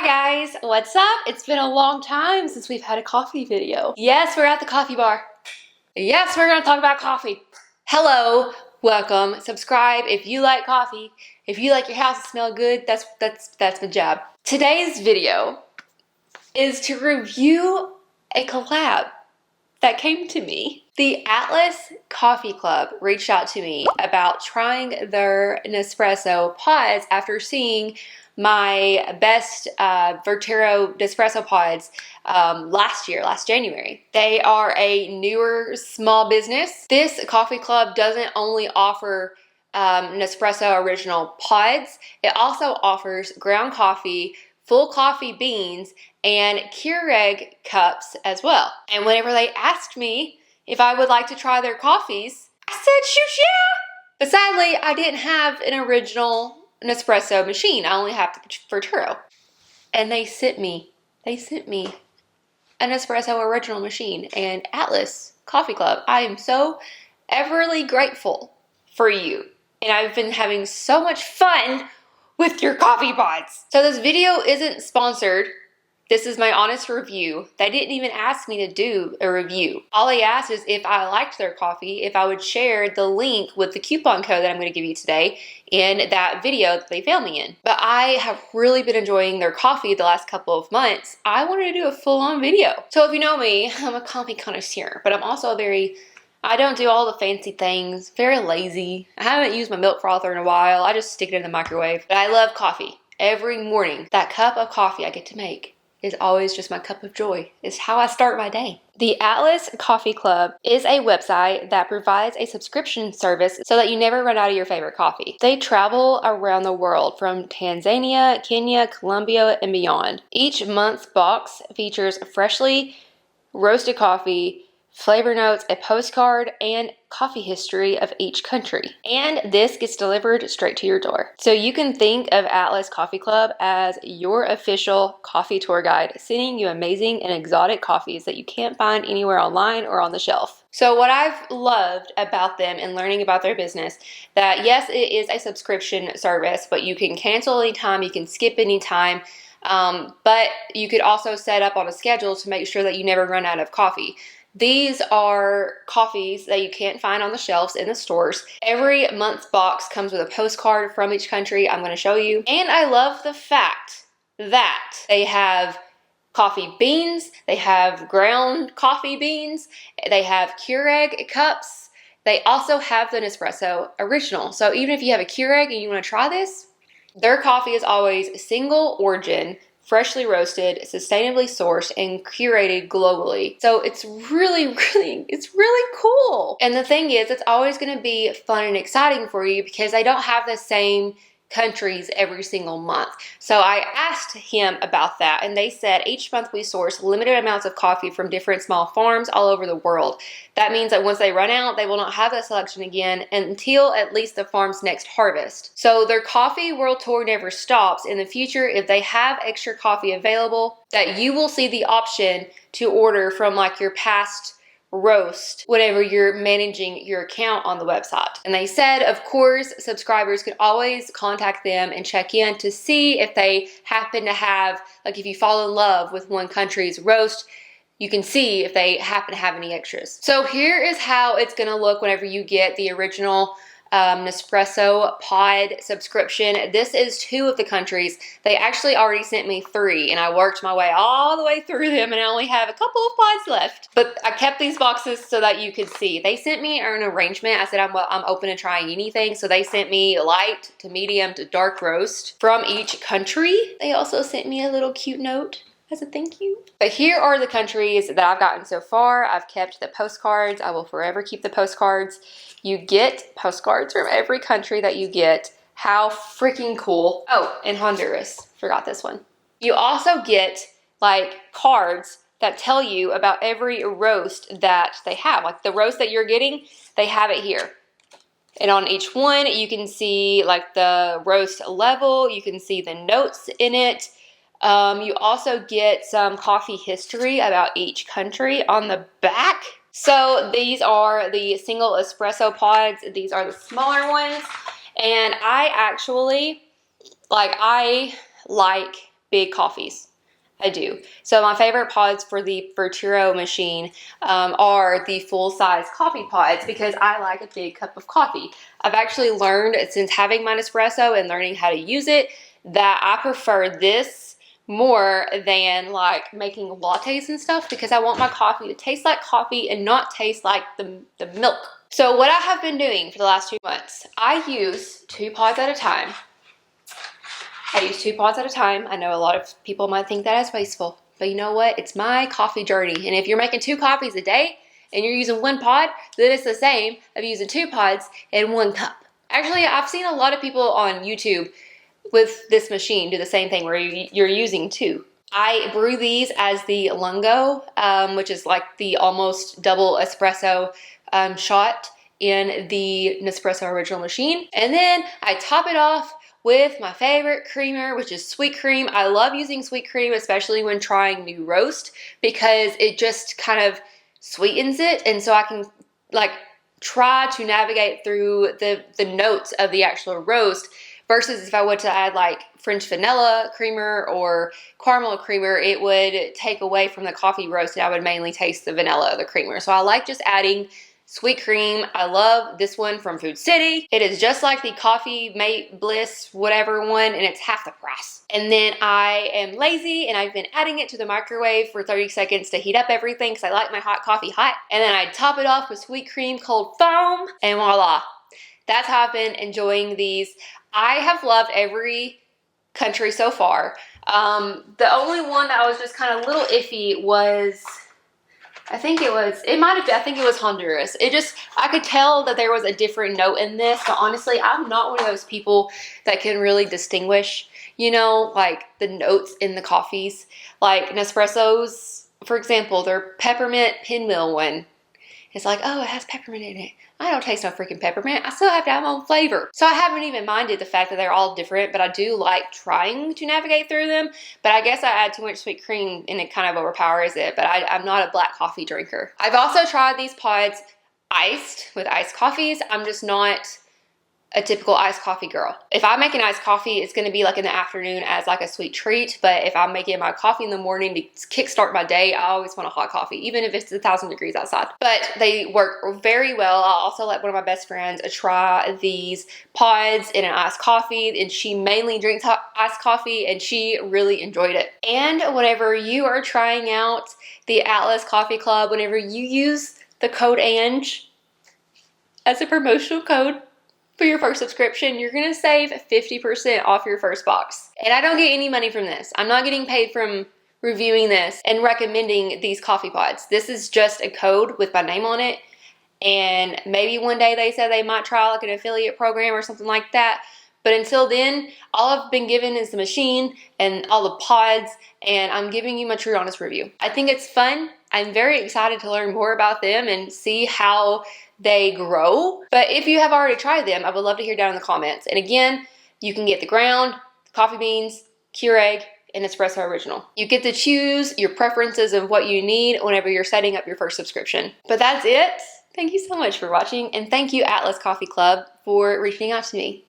guys, what's up? It's been a long time since we've had a coffee video. Yes, we're at the coffee bar. Yes, we're gonna talk about coffee. Hello, welcome, subscribe if you like coffee. If you like your house to smell good, that's my job. Today's video is to review a collab that came to me. The Atlas Coffee Club reached out to me about trying their Nespresso pods after seeing my best Vertero Nespresso pods last January. They are a newer small business. This coffee club doesn't only offer Nespresso original pods, it also offers ground coffee, full coffee beans, and Keurig cups as well. And whenever they asked me if I would like to try their coffees, I said, shoot, yeah. But sadly, I didn't have an original Nespresso machine. I only have the Vertero. And they sent me an Nespresso original machine. And Atlas Coffee Club, I am so everly grateful for you. And I've been having so much fun with your coffee pods. So this video isn't sponsored. This is my honest review. They didn't even ask me to do a review. All they asked is if I liked their coffee, if I would share the link with the coupon code that I'm gonna give you today in that video that they found me in. But I have really been enjoying their coffee the last couple of months. I wanted to do a full-on video. So if you know me, I'm a coffee connoisseur, but I'm also I don't do all the fancy things, very lazy. I haven't used my milk frother in a while. I just stick it in the microwave. But I love coffee. Every morning, that cup of coffee I get to make is always just my cup of joy. It's how I start my day. The Atlas Coffee Club is a website that provides a subscription service so that you never run out of your favorite coffee. They travel around the world from Tanzania, Kenya, Colombia, and beyond. Each month's box features freshly roasted coffee, flavor notes, a postcard, and coffee history of each country. And this gets delivered straight to your door. So you can think of Atlas Coffee Club as your official coffee tour guide, sending you amazing and exotic coffees that you can't find anywhere online or on the shelf. So what I've loved about them and learning about their business, that yes, it is a subscription service, but you can cancel anytime, you can skip anytime. But you could also set up on a schedule to make sure that you never run out of coffee. These are coffees that you can't find on the shelves in the stores. Every month's box comes with a postcard from each country I'm going to show you. And I love the fact that they have coffee beans, they have ground coffee beans, they have Keurig cups, they also have the Nespresso original. So even if you have a Keurig and you want to try this, their coffee is always single origin, freshly roasted, sustainably sourced, and curated globally. So it's really cool. And the thing is, it's always gonna be fun and exciting for you because they don't have the same countries every single month. So I asked him about that, and they said each month we source limited amounts of coffee from different small farms all over the world. That means that once they run out, they will not have that selection again until at least the farm's next harvest. So their coffee world tour never stops. In the future, if they have extra coffee available, that you will see the option to order from like your past roast whenever you're managing your account on the website. And they said, of course, subscribers could always contact them and check in to see if they happen to have, like if you fall in love with one country's roast, you can see if they happen to have any extras. So here is how it's gonna look whenever you get the original Nespresso pod subscription. This is 2 of the countries. They actually already sent me 3 and I worked my way all the way through them and I only have a couple of pods left. But I kept these boxes so that you could see. They sent me an arrangement. I said I'm open to trying anything. So they sent me light to medium to dark roast from each country. They also sent me a little cute note as a thank you. But here are the countries that I've gotten so far. I've kept the postcards. I will forever keep the postcards. You get postcards from every country that you get. How freaking cool. Oh, and Honduras. Forgot this one. You also get like cards that tell you about every roast that they have. Like the roast that you're getting, they have it here. And on each one, you can see like the roast level. You can see the notes in it. You also get some coffee history about each country on the back. So these are the single espresso pods. These are the smaller ones. And I actually, I like big coffees. I do. So my favorite pods for the Verturo machine are the full-size coffee pods because I like a big cup of coffee. I've actually learned since having my Nespresso and learning how to use it that I prefer this more than like making lattes and stuff because I want my coffee to taste like coffee and not taste like the milk. So what I have been doing for the last 2 months, I use 2 pods at a time. I use 2 pods at a time. I know a lot of people might think that is wasteful, but you know what? It's my coffee journey. And if you're making 2 coffees a day and you're using 1 pod, then it's the same of using 2 pods and 1 cup. Actually, I've seen a lot of people on YouTube with this machine do the same thing where you're using 2. I brew these as the lungo, which is like the almost double espresso shot in the Nespresso original machine. And then I top it off with my favorite creamer, which is sweet cream. I love using sweet cream, especially when trying new roast, because it just kind of sweetens it. And so I can like try to navigate through the notes of the actual roast versus if I were to add like French vanilla creamer or caramel creamer, it would take away from the coffee roast and I would mainly taste the vanilla of the creamer. So I like just adding sweet cream. I love this one from Food City. It is just like the Coffee Mate Bliss whatever one, and it's half the price. And then I am lazy and I've been adding it to the microwave for 30 seconds to heat up everything because I like my hot coffee hot. And then I top it off with sweet cream cold foam, and voila. That's how I've been enjoying these. I have loved every country so far. The only one that I was just kind of a little iffy was, I think it was Honduras. I could tell that there was a different note in this, but honestly, I'm not one of those people that can really distinguish, you know, like the notes in the coffees. Like Nespresso's, for example, their peppermint pinwheel one. It's like, oh, it has peppermint in it. I don't taste no freaking peppermint. I still have to have my own flavor. So I haven't even minded the fact that they're all different, but I do like trying to navigate through them. But I guess I add too much sweet cream and it kind of overpowers it, but I'm not a black coffee drinker. I've also tried these pods iced with iced coffees. I'm just not a typical iced coffee girl. If I make an iced coffee, it's gonna be like in the afternoon as like a sweet treat, but if I'm making my coffee in the morning to kickstart my day, I always want a hot coffee, even if it's 1,000 degrees outside. But they work very well. I also let one of my best friends try these pods in an iced coffee, and she mainly drinks iced coffee, and she really enjoyed it. And whenever you are trying out the Atlas Coffee Club, whenever you use the code ANGE as a promotional code for your first subscription, you're gonna save 50% off your first box. And I don't get any money from this. I'm not getting paid from reviewing this and recommending these coffee pods. This is just a code with my name on it. And maybe one day they said they might try like an affiliate program or something like that. But until then, all I've been given is the machine and all the pods, and I'm giving you my true honest review. I think it's fun. I'm very excited to learn more about them and see how they grow. But if you have already tried them, I would love to hear down in the comments. And again, you can get the ground, coffee beans, Keurig, and Espresso Original. You get to choose your preferences of what you need whenever you're setting up your first subscription. But that's it. Thank you so much for watching, and thank you Atlas Coffee Club for reaching out to me.